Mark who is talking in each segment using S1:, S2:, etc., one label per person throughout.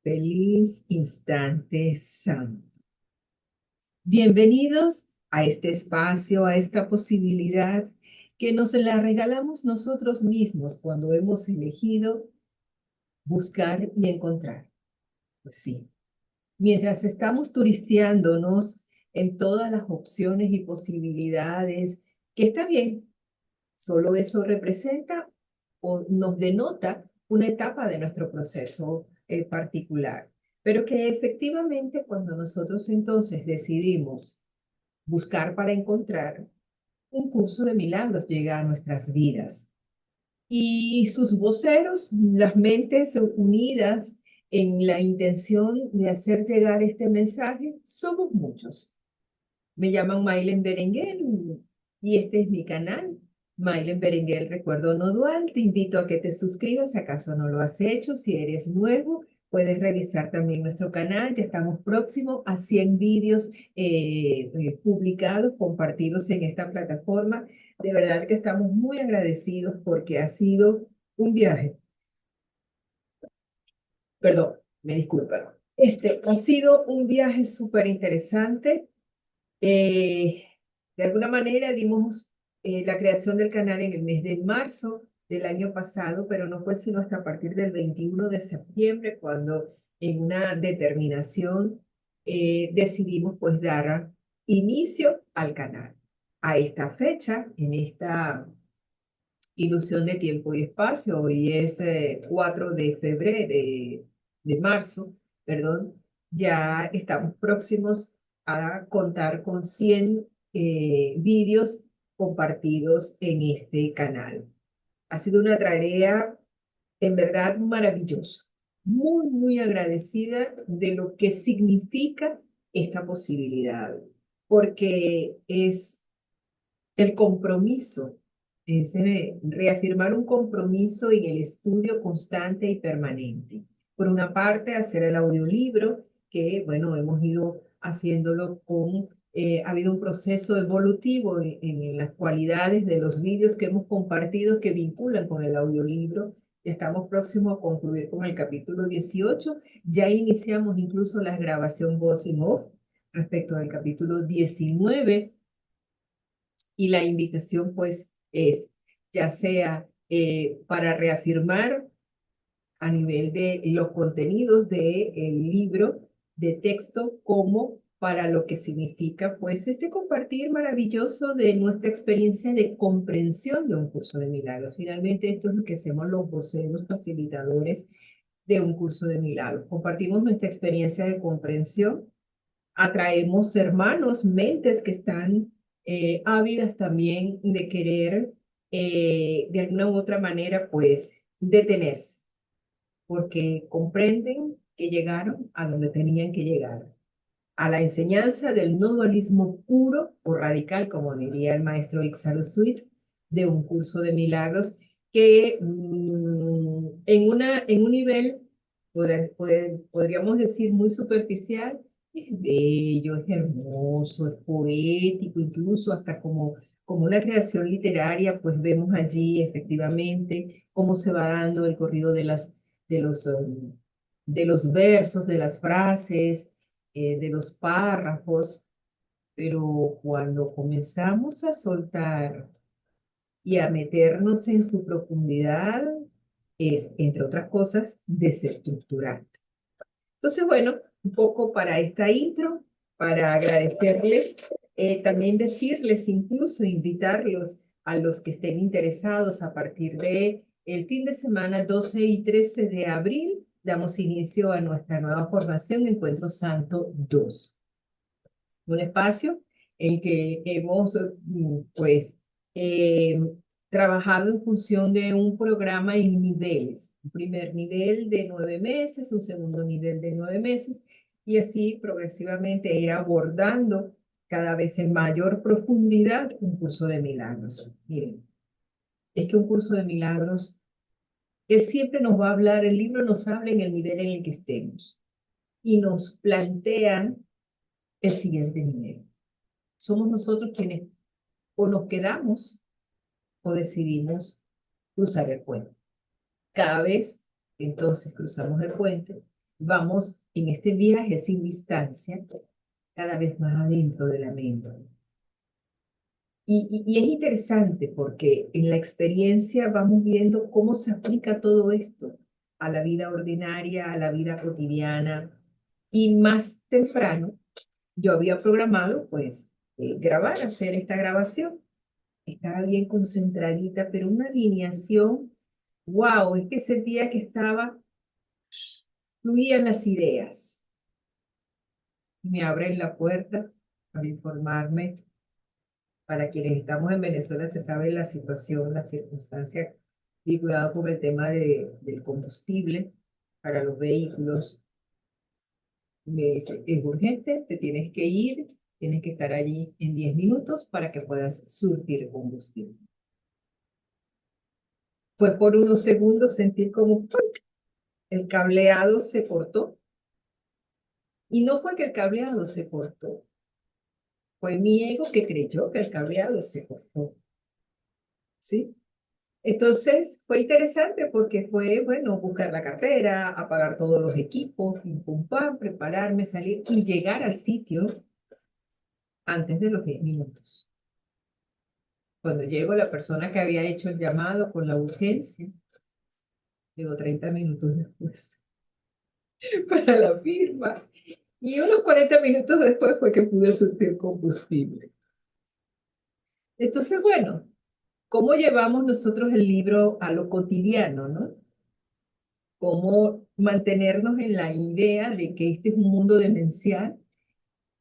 S1: Feliz instante santo. Bienvenidos a este espacio, a esta posibilidad que nos la regalamos nosotros mismos cuando hemos elegido buscar y encontrar. Pues sí, mientras estamos turisteándonos en todas las opciones y posibilidades, que está bien, solo eso representa o nos denota una etapa de nuestro proceso particular, pero que efectivamente cuando nosotros entonces decidimos buscar para encontrar, un curso de milagros llega a nuestras vidas y sus voceros, las mentes unidas en la intención de hacer llegar este mensaje, somos muchos. Me llaman Maylen Berenguer y este es mi canal, Maylen Berenguer Recuerdo No Dual. Te invito a que te suscribas si acaso no lo has hecho. Si eres nuevo, puedes revisar también nuestro canal. Ya estamos próximos a 100 vídeos publicados, compartidos en esta plataforma. De verdad que estamos muy agradecidos porque ha sido un viaje. Perdón, me disculpan. Ha sido un viaje súper interesante. Eh, de alguna manera dimos la creación del canal en el mes de marzo del año pasado, pero no fue sino hasta a partir del 21 de septiembre cuando en una determinación decidimos pues dar inicio al canal. A esta fecha, en esta ilusión de tiempo y espacio, hoy es 4 de febrero, de marzo, perdón, ya estamos próximos a contar con 100 vídeos compartidos en este canal. Ha sido una tarea en verdad maravillosa, muy, muy agradecida de lo que significa esta posibilidad, porque es el compromiso, es reafirmar un compromiso en el estudio constante y permanente. Por una parte, hacer el audiolibro, que bueno, hemos ido haciéndolo con, ha habido un proceso evolutivo en las cualidades de los vídeos que hemos compartido que vinculan con el audiolibro. Ya estamos próximos a concluir con el capítulo 18. Ya iniciamos incluso la grabación voz en off respecto al capítulo 19 y la invitación pues es ya sea para reafirmar a nivel de los contenidos del libro de texto como para lo que significa pues este compartir maravilloso de nuestra experiencia de comprensión de un curso de milagros. Finalmente esto es lo que hacemos los voceros facilitadores de un curso de milagros. Compartimos nuestra experiencia de comprensión, atraemos hermanos, mentes que están ávidas también de querer de alguna u otra manera pues detenerse, porque comprenden que llegaron a donde tenían que llegar, a la enseñanza del no dualismo puro o radical, como diría el maestro Ixal Suite, de un curso de milagros que en un nivel, podríamos decir, muy superficial, es bello, es hermoso, es poético, incluso hasta como una creación literaria, pues vemos allí efectivamente cómo se va dando el corrido de los, um, de los versos, de las frases, de los párrafos, pero cuando comenzamos a soltar y a meternos en su profundidad, es, entre otras cosas, desestructurante. Entonces, bueno, un poco para esta intro, para agradecerles, también decirles, incluso invitarlos a los que estén interesados a partir de el fin de semana 12 y 13 de abril, damos inicio a nuestra nueva formación Encuentro Santo 2, un espacio en que hemos, pues, eh, trabajado en función de un programa en niveles. Un primer nivel de 9 meses, un segundo nivel de 9 meses, y así progresivamente ir abordando cada vez en mayor profundidad un curso de milagros. Miren, es que un curso de milagros, él siempre nos va a hablar, el libro nos habla en el nivel en el que estemos y nos plantean el siguiente nivel. Somos nosotros quienes o nos quedamos o decidimos cruzar el puente. Cada vez que entonces cruzamos el puente, vamos en este viaje sin distancia cada vez más adentro de la mente. Y es interesante porque en la experiencia vamos viendo cómo se aplica todo esto a la vida ordinaria, a la vida cotidiana. Y más temprano yo había programado pues grabar, hacer esta grabación. Estaba bien concentradita, pero una alineación, wow, es que sentía que fluían las ideas. Me abren la puerta para informarme. Para quienes estamos en Venezuela se sabe la situación, la circunstancia vinculada con el tema del combustible para los vehículos. Me dice, es urgente, te tienes que ir, tienes que estar allí en 10 minutos para que puedas surtir combustible. Fue por unos segundos sentir como ¡pum! El cableado se cortó. Y no fue que el cableado se cortó, fue mi ego que creyó que el cableado se cortó. ¿Sí? Entonces fue interesante porque fue, bueno, buscar la cartera, apagar todos los equipos, pim, pum, pam, prepararme, salir y llegar al sitio antes de los 10 minutos. Cuando llego, la persona que había hecho el llamado con la urgencia, llegó 30 minutos después para la firma. Y unos 40 minutos después fue que pude surtir combustible. Entonces, bueno, ¿cómo llevamos nosotros el libro a lo cotidiano, no? ¿Cómo mantenernos en la idea de que este es un mundo demencial,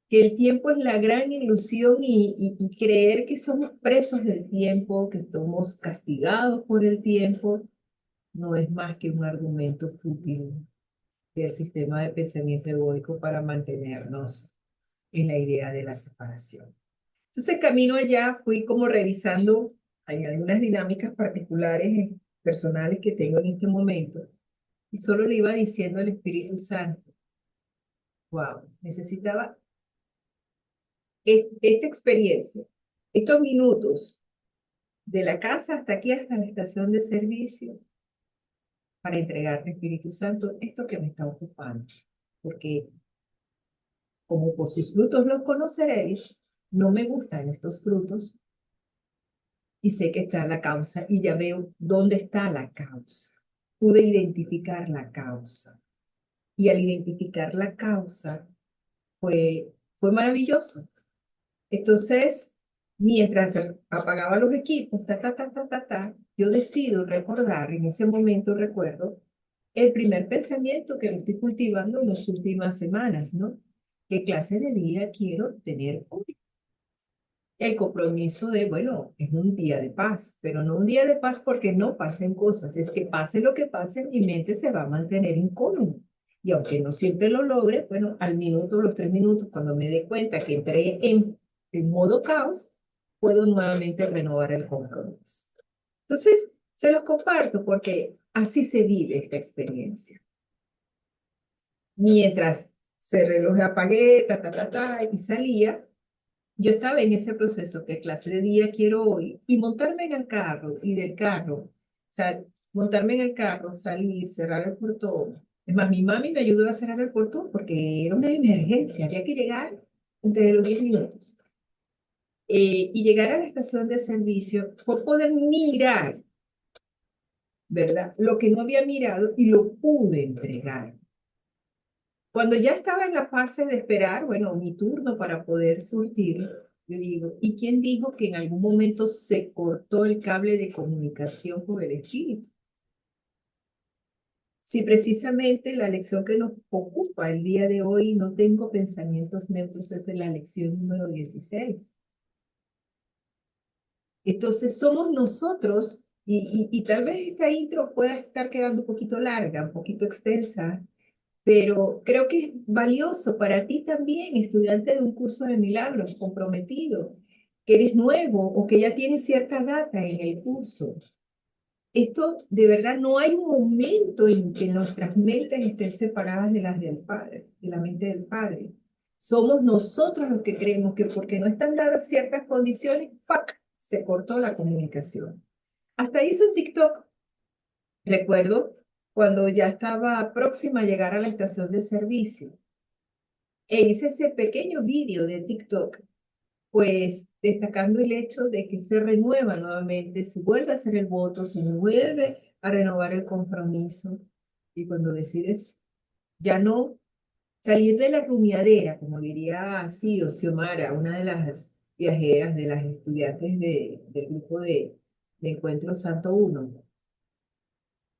S1: que el tiempo es la gran ilusión y creer que somos presos del tiempo, que somos castigados por el tiempo, no es más que un argumento fútil del sistema de pensamiento egoico para mantenernos en la idea de la separación? Entonces, camino allá, fui como revisando, hay algunas dinámicas particulares personales que tengo en este momento, y solo le iba diciendo al Espíritu Santo, wow, necesitaba esta experiencia, estos minutos de la casa hasta aquí, hasta la estación de servicio, para entregarte, Espíritu Santo, esto que me está ocupando. Porque como por sus frutos los conoceréis, no me gustan estos frutos y sé que está la causa y ya veo dónde está la causa. Pude identificar la causa y al identificar la causa fue maravilloso. Entonces, mientras apagaba los equipos, yo decido recordar, en ese momento recuerdo, el primer pensamiento que lo estoy cultivando en las últimas semanas, ¿no? ¿Qué clase de día quiero tener hoy? El compromiso de, bueno, es un día de paz, pero no un día de paz porque no pasen cosas, es que pase lo que pase, mi mente se va a mantener incómoda. Y aunque no siempre lo logre, bueno, al minuto, los 3 minutos, cuando me dé cuenta que entré en modo caos, puedo nuevamente renovar el compromiso. Entonces, se los comparto porque así se vive esta experiencia. Mientras cerré los apagué, y salía, yo estaba en ese proceso, ¿qué clase de día quiero hoy? Y montarme en el carro, y del carro, montarme en el carro, salir, cerrar el portón. Es más, mi mami me ayudó a cerrar el portón porque era una emergencia, había que llegar entre los 10 minutos. Y llegar a la estación de servicio fue poder mirar, ¿verdad? Lo que no había mirado y lo pude entregar. Cuando ya estaba en la fase de esperar, bueno, mi turno para poder surtir, yo digo, ¿y quién dijo que en algún momento se cortó el cable de comunicación con el espíritu? Si precisamente la lección que nos ocupa el día de hoy, no tengo pensamientos neutros, es la lección número 16. Entonces somos nosotros, y tal vez esta intro pueda estar quedando un poquito larga, un poquito extensa, pero creo que es valioso para ti también, estudiante de un curso de milagros, comprometido, que eres nuevo o que ya tienes cierta data en el curso. Esto, de verdad, no hay un momento en que nuestras mentes estén separadas de las del Padre, de la mente del Padre. Somos nosotros los que creemos que porque no están dadas ciertas condiciones, ¡pac!, se cortó la comunicación. Hasta hizo un TikTok, recuerdo, cuando ya estaba próxima a llegar a la estación de servicio. E hice ese pequeño vídeo de TikTok, pues destacando el hecho de que se renueva nuevamente, se vuelve a hacer el voto, se vuelve a renovar el compromiso. Y cuando decides ya no salir de la rumiadera, como diría así Xiomara, una de las viajeras, de las estudiantes del grupo de Encuentro Santo Uno,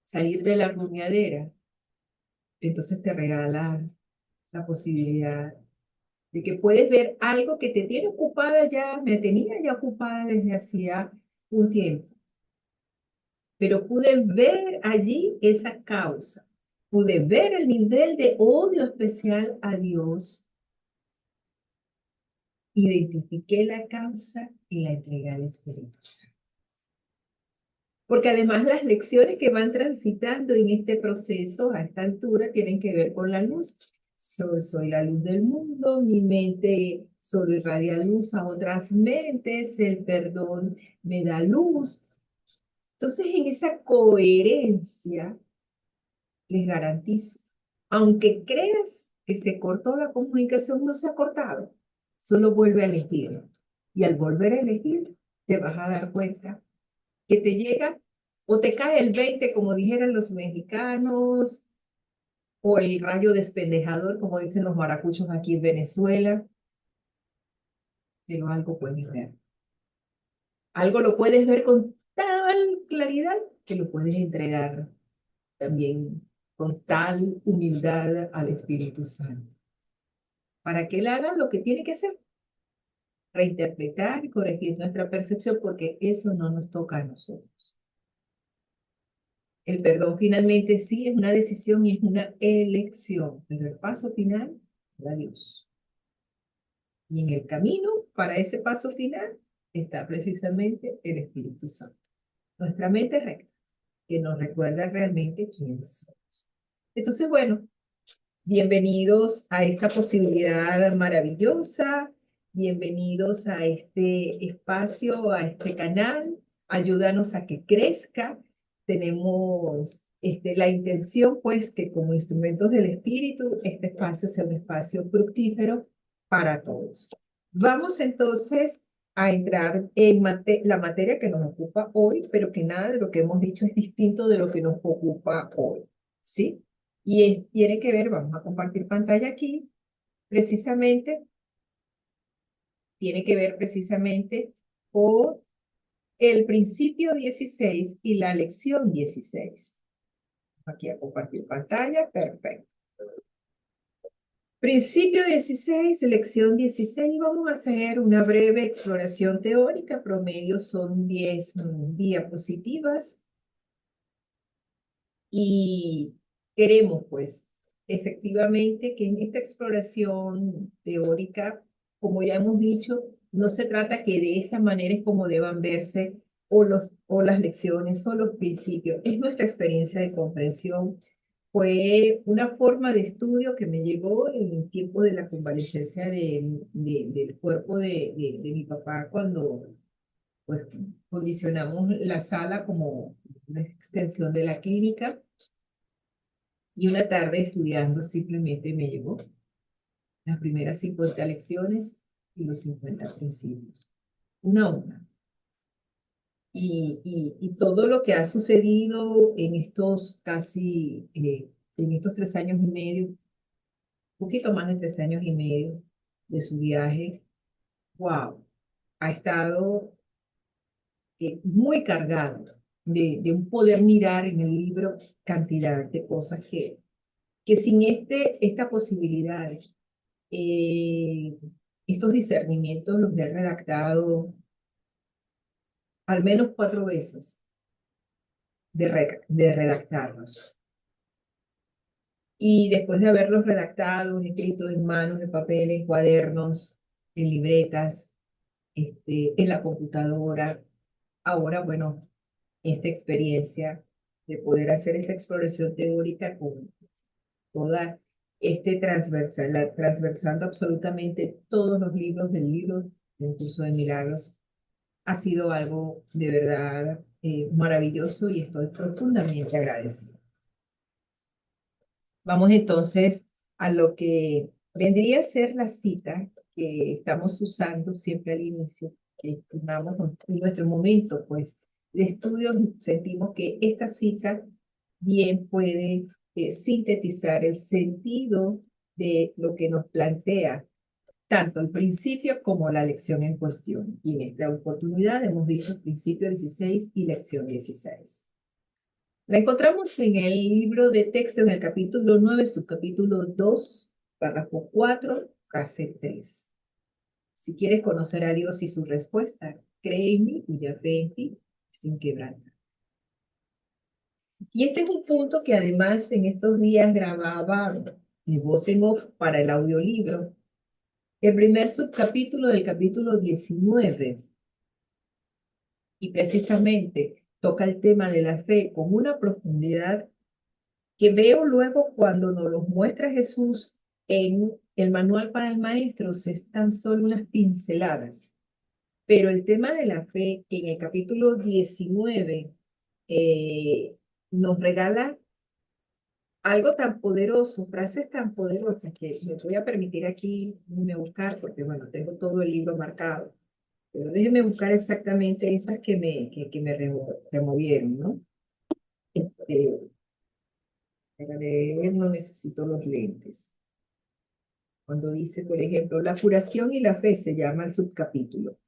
S1: salir de la rumiadera, entonces te regala la posibilidad de que puedes ver algo que te tiene ocupada ya, me tenía ya ocupada desde hacía un tiempo, pero pude ver allí esa causa, pude ver el nivel de odio especial a Dios, identifiqué la causa y la entregué al Espíritu Santo. Porque además las lecciones que van transitando en este proceso a esta altura tienen que ver con la luz. Soy la luz del mundo, mi mente solo irradia luz a otras mentes, el perdón me da luz. Entonces, en esa coherencia, les garantizo, aunque creas que se cortó la comunicación, no se ha cortado, solo vuelve a elegir. Y al volver a elegir, te vas a dar cuenta que te llega o te cae el 20, como dijeran los mexicanos, o el rayo despendejador, como dicen los maracuchos aquí en Venezuela, pero algo puedes ver. Algo lo puedes ver con tal claridad que lo puedes entregar también con tal humildad al Espíritu Santo, para que Él haga lo que tiene que hacer, reinterpretar y corregir nuestra percepción, porque eso no nos toca a nosotros. El perdón finalmente sí es una decisión y es una elección, pero el paso final es a Dios. Y en el camino para ese paso final está precisamente el Espíritu Santo. Nuestra mente recta, que nos recuerda realmente quiénes somos. Entonces, bueno, bienvenidos a esta posibilidad maravillosa, bienvenidos a este espacio, a este canal. Ayúdanos a que crezca. Tenemos la intención, pues, que como instrumentos del espíritu, este espacio sea un espacio fructífero para todos. Vamos entonces a entrar en la materia que nos ocupa hoy, pero que nada de lo que hemos dicho es distinto de lo que nos ocupa hoy, ¿sí? Y tiene que ver, vamos a compartir pantalla aquí, precisamente, tiene que ver precisamente con el principio 16 y la lección 16. Aquí a compartir pantalla, perfecto. Principio 16, lección 16, vamos a hacer una breve exploración teórica, promedio son 10 diapositivas y queremos pues efectivamente que en esta exploración teórica, como ya hemos dicho, no se trata que de esta manera es como deban verse o las lecciones o los principios, es nuestra experiencia de comprensión. Fue una forma de estudio que me llegó en el tiempo de la convalecencia del cuerpo de mi papá cuando pues, condicionamos la sala como una extensión de la clínica y una tarde estudiando simplemente me llegó las primeras 50 lecciones y los 50 principios, una a una. Y todo lo que ha sucedido en estos en estos 3 años y medio, un poquito más de 3 años y medio de su viaje, wow, ha estado muy cargado de un poder mirar en el libro cantidad de cosas que sin esta posibilidad, eh, estos discernimientos los he redactado al menos 4 veces de redactarlos. Y después de haberlos redactado, escritos en manos, en papeles, cuadernos, en libretas, en la computadora, ahora, bueno, esta experiencia de poder hacer esta exploración teórica con toda transversando absolutamente todos los libros del libro del curso de milagros, ha sido algo de verdad maravilloso y estoy profundamente agradecida. Vamos entonces a lo que vendría a ser la cita que estamos usando siempre al inicio, que estimamos en nuestro momento, pues, de estudio, sentimos que esta cita bien puede sintetizar el sentido de lo que nos plantea tanto el principio como la lección en cuestión. Y en esta oportunidad hemos dicho principio 16 y lección 16. La encontramos en el libro de texto en el capítulo 9, subcapítulo 2, párrafo 4, frase 3. Si quieres conocer a Dios y su respuesta, cree en mí, cuya fe en ti sin quebrantar. Y este es un punto que además en estos días grababa mi voz en off para el audiolibro. El primer subcapítulo del capítulo 19. Y precisamente toca el tema de la fe con una profundidad que veo luego cuando nos los muestra Jesús en el manual para el maestro, es tan solo unas pinceladas. Pero el tema de la fe, que en el capítulo 19 nos regala algo tan poderoso, frases tan poderosas, que me voy a permitir aquí buscar, porque bueno, tengo todo el libro marcado, pero déjenme buscar exactamente esas que me removieron, ¿no? Para leer no necesito los lentes. Cuando dice, por ejemplo, la curación y la fe se llama el subcapítulo.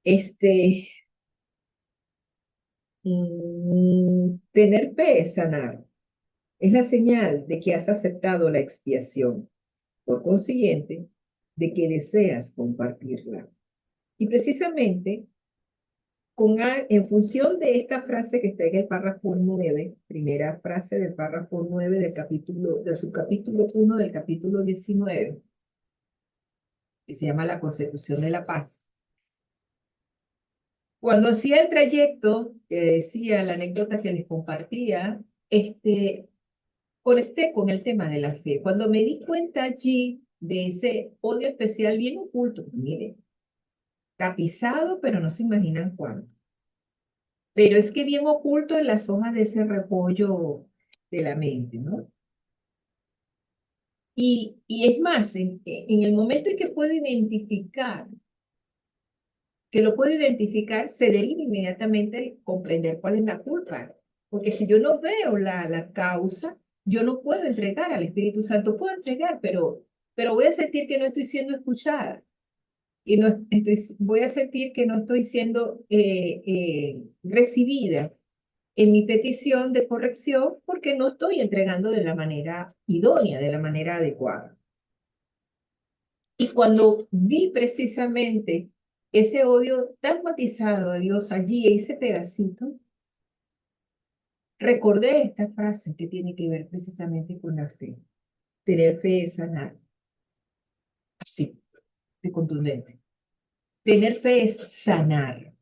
S1: Este, tener fe es sanar. Es la señal de que has aceptado la expiación. Por consiguiente, de que deseas compartirla. Y precisamente, en función de esta frase que está en el párrafo 9, primera frase del párrafo 9 del subcapítulo 1 del capítulo 19, que se llama la consecución de la paz. Cuando hacía el trayecto, que decía la anécdota que les compartía, conecté con el tema de la fe. Cuando me di cuenta allí de ese odio especial bien oculto, mire, tapizado, pero no se imaginan cuánto. Pero es que bien oculto en las hojas de ese repollo de la mente, ¿no? Y es más, en el momento en que puedo identificar, se deriva inmediatamente el comprender cuál es la culpa. Porque si yo no veo la causa, yo no puedo entregar al Espíritu Santo. Puedo entregar, pero voy a sentir que no estoy siendo escuchada. Y no voy a sentir que no estoy siendo recibida en mi petición de corrección porque no estoy entregando de la manera idónea, de la manera adecuada. Y cuando vi precisamente ese odio tan matizado a Dios allí, ese pedacito, recordé esta frase que tiene que ver precisamente con la fe. Tener fe es sanar. Así, de contundente. Tener fe es sanar.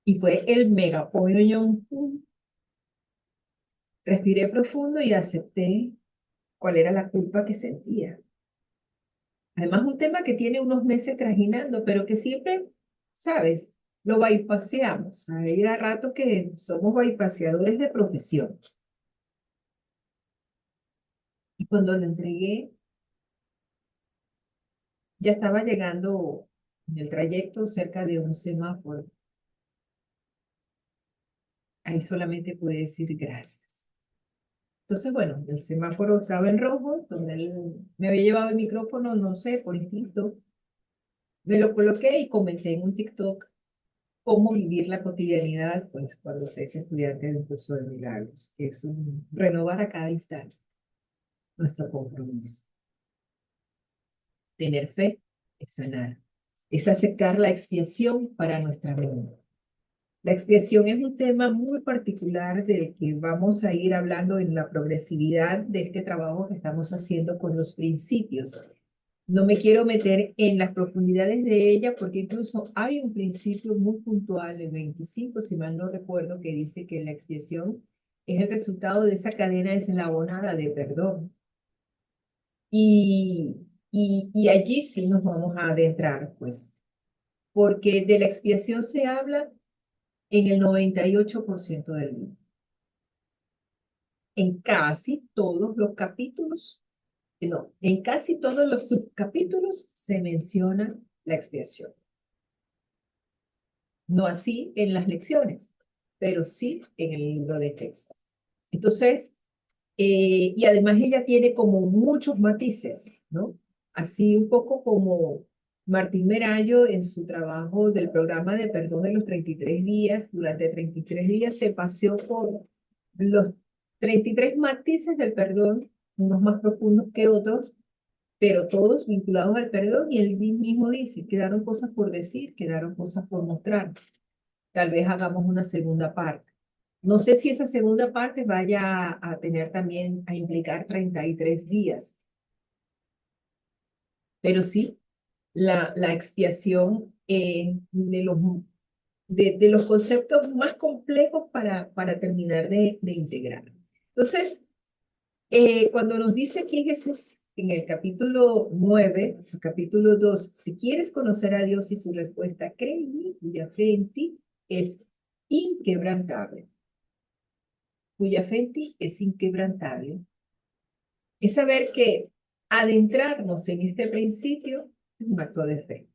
S1: Y fue el mega pollo. Respiré profundo y acepté cuál era la culpa que sentía. Además, un tema que tiene unos meses trajinando, pero que siempre, ¿sabes? Lo bypaseamos. Hay a rato que somos bypaseadores de profesión. Y cuando lo entregué, ya estaba llegando en el trayecto cerca de un semáforo. Ahí solamente pude decir gracias. Entonces, bueno, el semáforo estaba en rojo, donde él me había llevado el micrófono, no sé, por instinto. Me lo coloqué y comenté en un TikTok cómo vivir la cotidianidad, pues cuando se es estudiante de un curso de milagros, que es renovar a cada instante nuestro compromiso. Tener fe es sanar, es aceptar la expiación para nuestra mente. La expiación es un tema muy particular del que vamos a ir hablando en la progresividad de este trabajo que estamos haciendo con los principios. No me quiero meter en las profundidades de ella porque incluso hay un principio muy puntual, el 25, si mal no recuerdo, que dice que la expiación es el resultado de esa cadena desenlabonada de perdón. Y allí sí nos vamos a adentrar, pues, porque de la expiación se habla en el 98% del libro. en casi todos los capítulos, no, en casi todos los subcapítulos se menciona la expiación. No así en las lecciones, pero sí en el libro de texto. Entonces, y además ella tiene como muchos matices, ¿no? Así un poco como Martín Merallo en su trabajo del programa de perdón de los 33 días, durante 33 días se paseó por los 33 matices del perdón, unos más profundos que otros, pero todos vinculados al perdón, y él mismo dice, quedaron cosas por decir, quedaron cosas por mostrar. Tal vez hagamos una segunda parte. No sé si esa segunda parte vaya a tener también, a implicar 33 días, pero sí la expiación de los conceptos más complejos para terminar de integrar. Entonces, cuando nos dice aquí Jesús en el capítulo 9, su capítulo 2, si quieres conocer a Dios y su respuesta, cree en mí, cuya fe en ti es inquebrantable. Cuya fe en ti es inquebrantable. Es saber que adentrarnos en este principio es un acto de fe.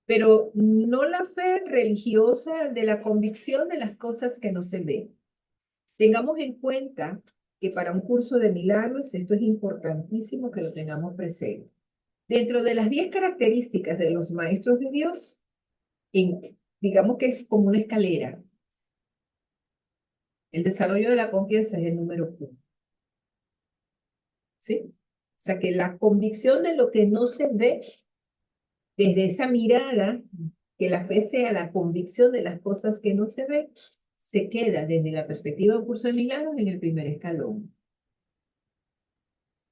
S1: Pero no la fe religiosa de la convicción de las cosas que no se ven. Tengamos en cuenta que para un curso de milagros esto es importantísimo que lo tengamos presente. Dentro de las 10 características de los maestros de Dios, digamos que es como una escalera. El desarrollo de la confianza es el número 1. ¿Sí? O sea que la convicción de lo que no se ve, desde esa mirada, que la fe sea la convicción de las cosas que no se ven, se queda desde la perspectiva de un curso de milagros en el primer escalón.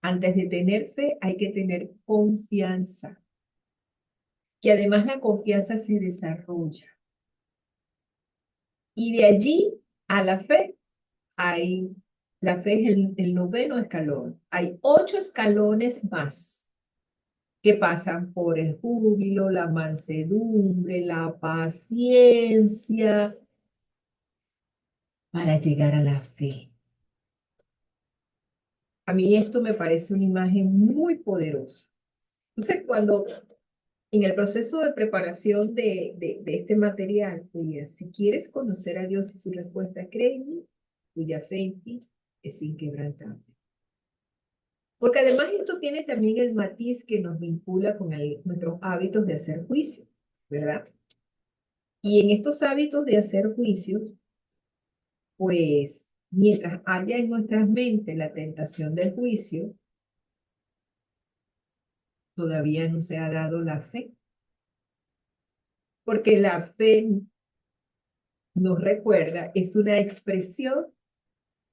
S1: Antes de tener fe hay que tener confianza, que además la confianza se desarrolla. Y de allí a la fe, la fe es el noveno escalón. Hay 8 escalones más que pasan por el júbilo, la mansedumbre, la paciencia, para llegar a la fe. A mí esto me parece una imagen muy poderosa. Entonces, cuando en el proceso de preparación de este material, si quieres conocer a Dios y su respuesta, cree en mí, cuya fe en ti es inquebrantable. Porque además esto tiene también el matiz que nos vincula con nuestros hábitos de hacer juicio, ¿verdad? Y en estos hábitos de hacer juicios, pues mientras haya en nuestras mentes la tentación del juicio, todavía no se ha dado la fe. Porque la fe, nos recuerda, es una expresión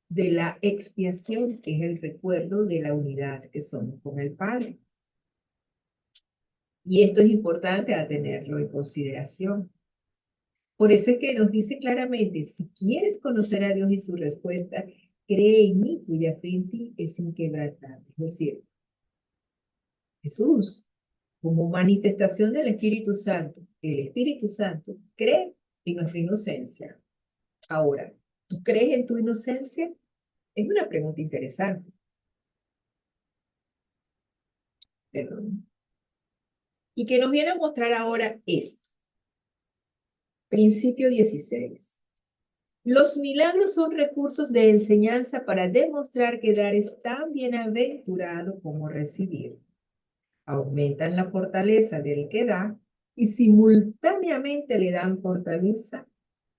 S1: de la expiación, que es el recuerdo de la unidad que somos con el Padre. Y esto es importante a tenerlo en consideración. Por eso es que nos dice claramente, si quieres conocer a Dios y su respuesta, cree en mí, cuya fe en ti es inquebrantable. Es decir, Jesús, como manifestación del Espíritu Santo, el Espíritu Santo cree en nuestra inocencia. Ahora, ¿tú crees en tu inocencia? Es una pregunta interesante. Perdón. Y que nos viene a mostrar ahora esto. Principio 16. Los milagros son recursos de enseñanza para demostrar que dar es tan bienaventurado como recibir. Aumentan la fortaleza del que da y simultáneamente le dan fortaleza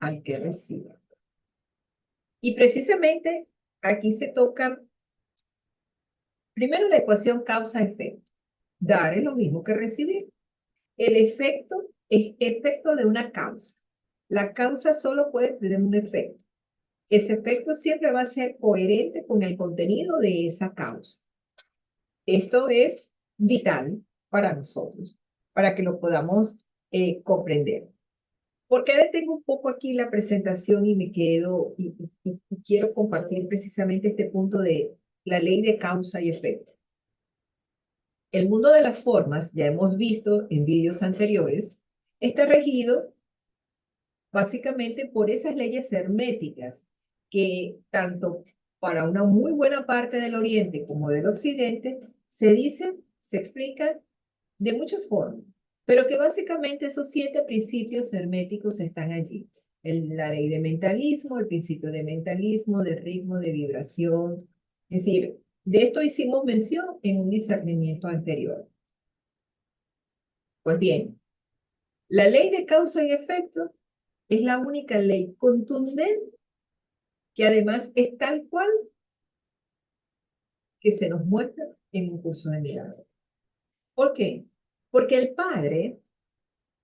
S1: al que recibe. Y precisamente aquí se toca primero la ecuación causa-efecto. Dar es lo mismo que recibir. El efecto es efecto de una causa. La causa solo puede tener un efecto. Ese efecto siempre va a ser coherente con el contenido de esa causa. Esto es vital para nosotros, para que lo podamos comprender. ¿Por qué detengo un poco aquí la presentación y me quedo y quiero compartir precisamente este punto de la ley de causa y efecto? El mundo de las formas, ya hemos visto en vídeos anteriores, está regido básicamente por esas leyes herméticas que tanto para una muy buena parte del Oriente como del Occidente, se dice, se explica de muchas formas, pero que básicamente esos 7 principios herméticos están allí. La ley de mentalismo, el principio de mentalismo, de ritmo, de vibración. Es decir, de esto hicimos mención en un discernimiento anterior. Pues bien, la ley de causa y efecto es la única ley contundente que además es tal cual que se nos muestra en un curso de milagros. ¿Por qué? Porque el Padre,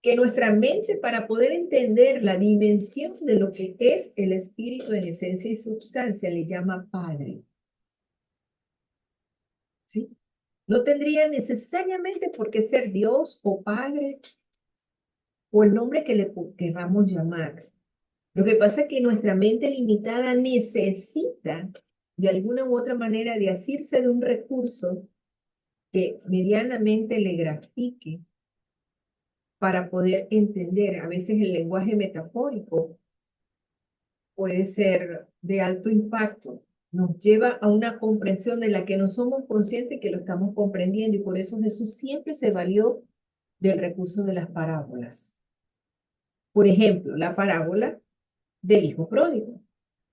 S1: que nuestra mente, para poder entender la dimensión de lo que es el espíritu en esencia y substancia, le llama Padre. ¿Sí? No tendría necesariamente por qué ser Dios o Padre o el nombre que le queramos llamar. Lo que pasa es que nuestra mente limitada necesita de alguna u otra manera de asirse de un recurso que medianamente le grafique para poder entender. A veces el lenguaje metafórico puede ser de alto impacto, nos lleva a una comprensión de la que no somos conscientes que lo estamos comprendiendo, y por eso Jesús siempre se valió del recurso de las parábolas. Por ejemplo, la parábola del hijo pródigo.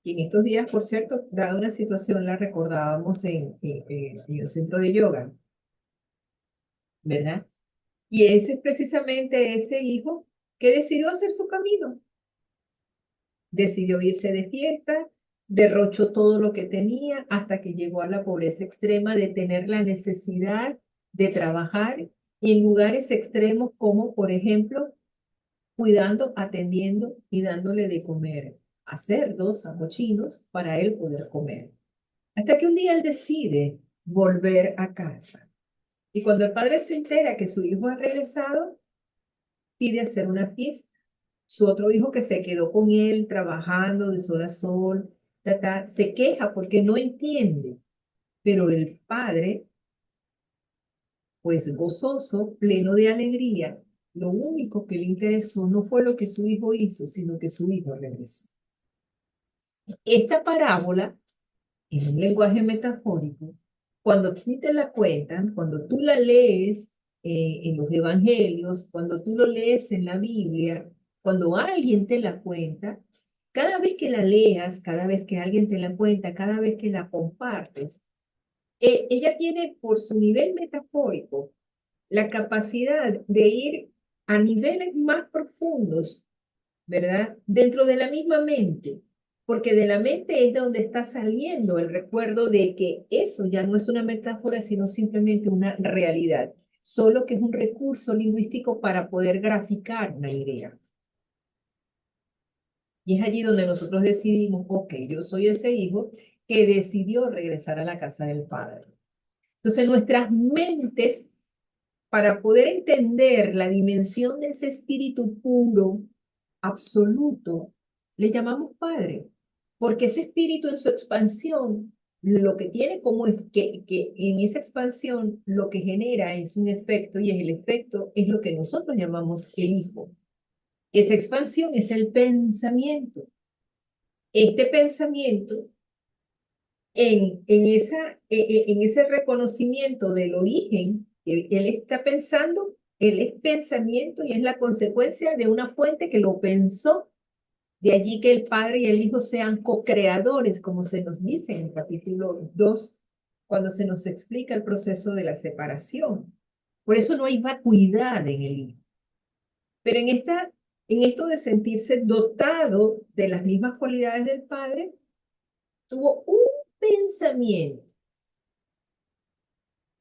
S1: Y en estos días, por cierto, dada una situación, la recordábamos en el centro de yoga, ¿verdad? Y ese es precisamente ese hijo que decidió hacer su camino. Decidió irse de fiesta, derrochó todo lo que tenía hasta que llegó a la pobreza extrema de tener la necesidad de trabajar en lugares extremos como, por ejemplo, cuidando, atendiendo y dándole de comer a cerdos, a cochinos, para él poder comer. Hasta que un día él decide volver a casa. Y cuando el padre se entera que su hijo ha regresado, pide hacer una fiesta. Su otro hijo, que se quedó con él trabajando de sol a sol, se queja porque no entiende. Pero el padre, pues gozoso, pleno de alegría, lo único que le interesó no fue lo que su hijo hizo, sino que su hijo regresó. Esta parábola, en un lenguaje metafórico, cuando tú te la cuentan, cuando tú la lees en los evangelios, cuando tú lo lees en la Biblia, cuando alguien te la cuenta, cada vez que la leas, cada vez que alguien te la cuenta, cada vez que la compartes, ella tiene por su nivel metafórico la capacidad de ir a niveles más profundos, ¿verdad? Dentro de la misma mente, porque de la mente es donde está saliendo el recuerdo de que eso ya no es una metáfora, sino simplemente una realidad, solo que es un recurso lingüístico para poder graficar una idea. Y es allí donde nosotros decidimos, ok, yo soy ese hijo que decidió regresar a la casa del Padre. Entonces nuestras mentes, para poder entender la dimensión de ese espíritu puro, absoluto, le llamamos Padre, porque ese espíritu en su expansión, lo que tiene como es que en esa expansión lo que genera es un efecto, y el efecto es lo que nosotros llamamos el Hijo. Esa expansión es el pensamiento. Este pensamiento, en ese reconocimiento del origen que él está pensando, él es pensamiento y es la consecuencia de una fuente que lo pensó. De allí que el Padre y el Hijo sean co-creadores, como se nos dice en el capítulo 2, cuando se nos explica el proceso de la separación. Por eso no hay vacuidad en el Hijo. Pero en esto de sentirse dotado de las mismas cualidades del Padre, tuvo un pensamiento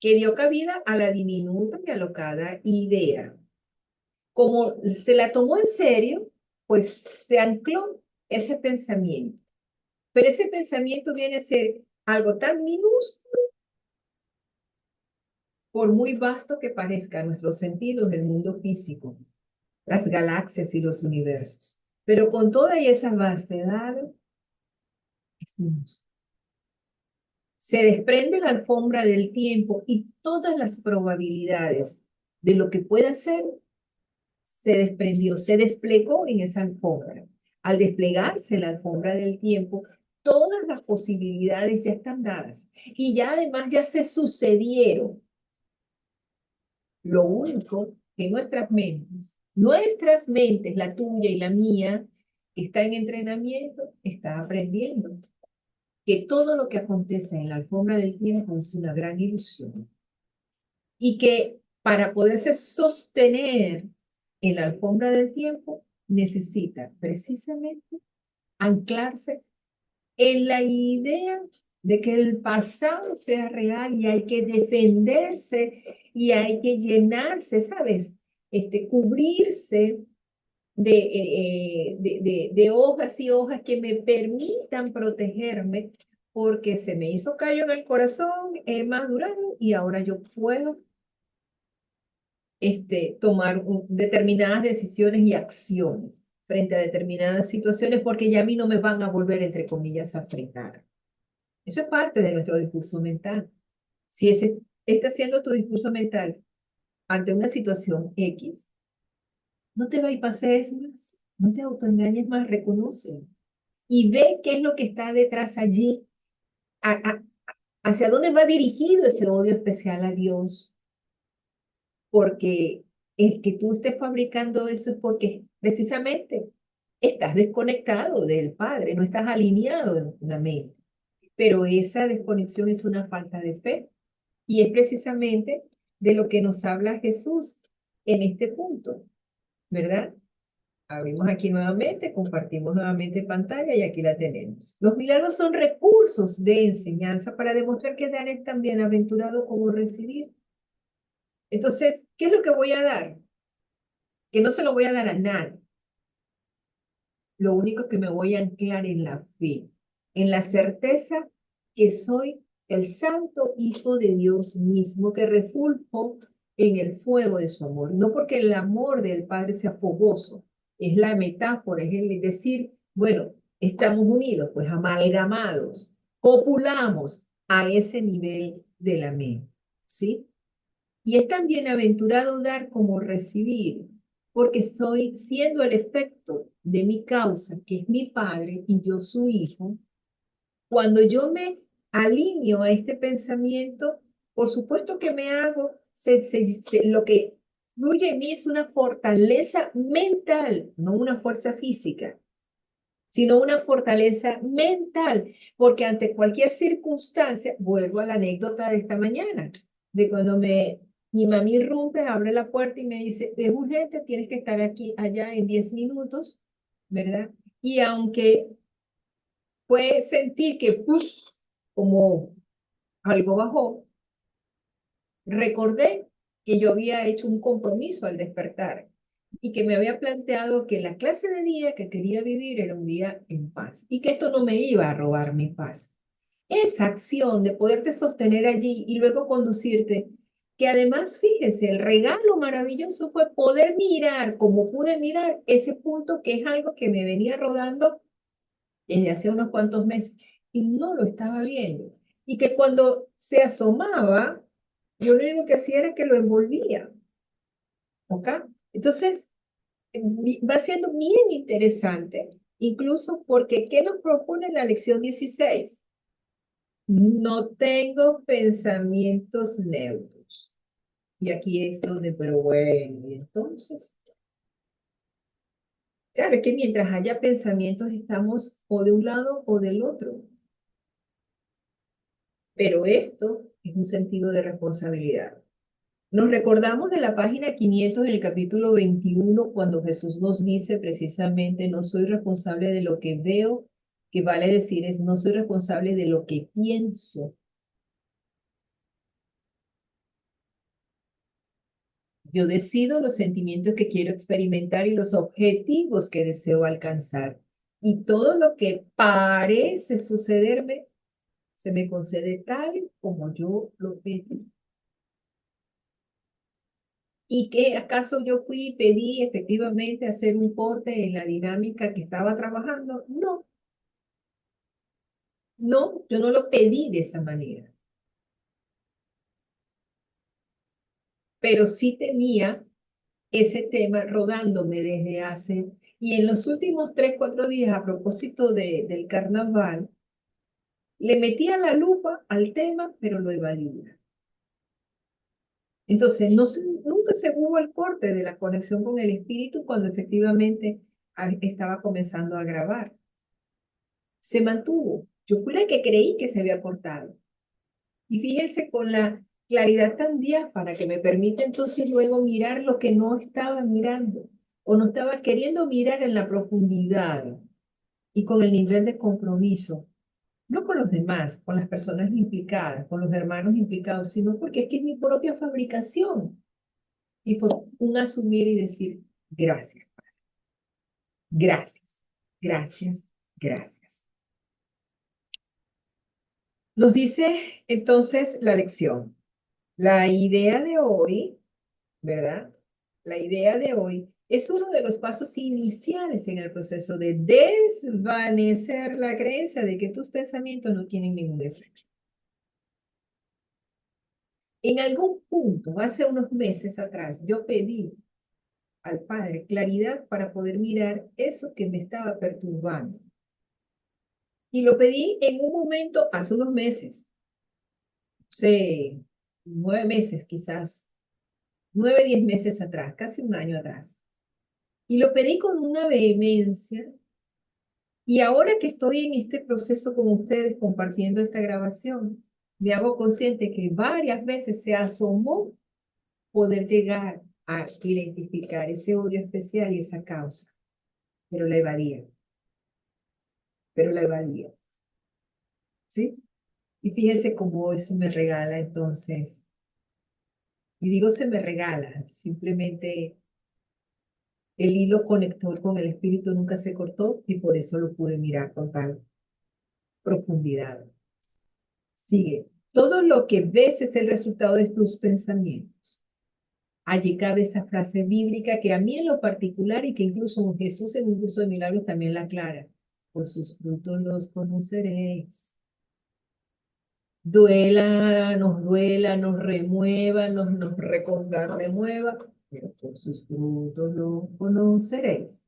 S1: que dio cabida a la diminuta y alocada idea. Como se la tomó en serio, pues se ancló ese pensamiento. Pero ese pensamiento viene a ser algo tan minúsculo, por muy vasto que parezca a nuestros sentidos el mundo físico, las galaxias y los universos. Pero con toda esa vastedad, es minúsculo. Se desprende la alfombra del tiempo y todas las probabilidades de lo que pueda ser se desprendió, se desplegó en esa alfombra. Al desplegarse la alfombra del tiempo, todas las posibilidades ya están dadas y ya además ya se sucedieron. Lo único que nuestras mentes, la tuya y la mía, está en entrenamiento, está aprendiendo que todo lo que acontece en la alfombra del tiempo es una gran ilusión y que para poderse sostener en la alfombra del tiempo necesita precisamente anclarse en la idea de que el pasado sea real y hay que defenderse y hay que llenarse, ¿sabes? Cubrirse de hojas y hojas que me permitan protegerme porque se me hizo callo en el corazón, he madurado y ahora yo puedo tomar determinadas decisiones y acciones frente a determinadas situaciones porque ya a mí no me van a volver, entre comillas, a frenar. Eso es parte de nuestro discurso mental. Si ese está siendo tu discurso mental ante una situación X, no te bypases más, no te autoengañes más, reconoce y ve qué es lo que está detrás allí, hacia dónde va dirigido ese odio especial a Dios, porque el que tú estés fabricando eso es porque precisamente estás desconectado del Padre, no estás alineado en la mente, pero esa desconexión es una falta de fe. Y es precisamente de lo que nos habla Jesús en este punto, ¿verdad? Abrimos aquí nuevamente, compartimos nuevamente pantalla y aquí la tenemos. Los milagros son recursos de enseñanza para demostrar que dar es tan bienaventurado como recibir. Entonces, ¿qué es lo que voy a dar? Que no se lo voy a dar a nadie. Lo único que me voy a anclar en la fe, en la certeza que soy el santo Hijo de Dios mismo, que refuljo en el fuego de su amor. No porque el amor del Padre sea fogoso, es la metáfora, es el decir, bueno, estamos unidos, pues amalgamados, copulamos a ese nivel de la mente, ¿sí? Y es tan bienaventurado dar como recibir, porque soy siendo el efecto de mi causa, que es mi padre y yo su hijo. Cuando yo me alineo a este pensamiento, por supuesto que me hago, lo que fluye en mí es una fortaleza mental, no una fuerza física, sino una fortaleza mental, porque ante cualquier circunstancia, vuelvo a la anécdota de esta mañana, de cuando mi mami irrumpe, abre la puerta y me dice, es urgente, tienes que estar aquí, allá en 10 minutos, ¿verdad? Y aunque fue sentir que, pues, como algo bajó, recordé que yo había hecho un compromiso al despertar y que me había planteado que la clase de día que quería vivir era un día en paz y que esto no me iba a robar mi paz. Esa acción de poderte sostener allí y luego conducirte, que además, fíjese, el regalo maravilloso fue poder mirar como pude mirar ese punto que es algo que me venía rodando desde hace unos cuantos meses y no lo estaba viendo. Y que cuando se asomaba, yo lo único que hacía era que lo envolvía. ¿Ok? Entonces, va siendo bien interesante, incluso porque, ¿qué nos propone la lección 16? No tengo pensamientos neutros. Y aquí es donde, pero bueno, y entonces, claro, es que mientras haya pensamientos estamos o de un lado o del otro. Pero esto es un sentido de responsabilidad. Nos recordamos de la página 500 del capítulo 21 cuando Jesús nos dice precisamente, no soy responsable de lo que veo, que vale decir es, no soy responsable de lo que pienso. Yo decido los sentimientos que quiero experimentar y los objetivos que deseo alcanzar. Y todo lo que parece sucederme se me concede tal como yo lo pedí. ¿Y qué acaso yo fui y pedí efectivamente hacer un corte en la dinámica que estaba trabajando? No, no, yo no lo pedí de esa manera, pero sí tenía ese tema rodándome desde hace, y en los últimos 3, 4 días, a propósito del carnaval, le metía la lupa al tema, pero lo evadía. Entonces, nunca se hubo el corte de la conexión con el espíritu cuando efectivamente estaba comenzando a grabar. Se mantuvo. Yo fui la que creí que se había cortado. Y fíjense con la claridad tan diáfana que me permite entonces luego mirar lo que no estaba mirando o no estaba queriendo mirar en la profundidad y con el nivel de compromiso, no con los demás, con las personas implicadas, con los hermanos implicados, sino porque es que es mi propia fabricación. Y fue un asumir y decir, gracias, gracias, gracias, gracias. Nos dice entonces la lección. La idea de hoy, ¿verdad? La idea de hoy es uno de los pasos iniciales en el proceso de desvanecer la creencia de que tus pensamientos no tienen ningún efecto. En algún punto, hace unos meses atrás, yo pedí al Padre claridad para poder mirar eso que me estaba perturbando. Y lo pedí en un momento, hace unos meses, hace 9 meses quizás, 9, 10 meses atrás, casi un año atrás. Y lo pedí con una vehemencia. Y ahora que estoy en este proceso con ustedes compartiendo esta grabación, me hago consciente que varias veces se asomó poder llegar a identificar ese odio especial y esa causa, pero la evadía, pero la evadía, ¿sí? Y fíjense cómo eso me regala entonces, y digo se me regala, simplemente el hilo conector con el espíritu nunca se cortó y por eso lo pude mirar con tal profundidad. Sigue. Todo lo que ves es el resultado de tus pensamientos. Allí cabe esa frase bíblica que a mí en lo particular y que incluso Jesús en un curso de milagros también la aclara. Por sus frutos los conoceréis. Duela, nos remueva, nos remueva, pero por sus frutos los conoceréis.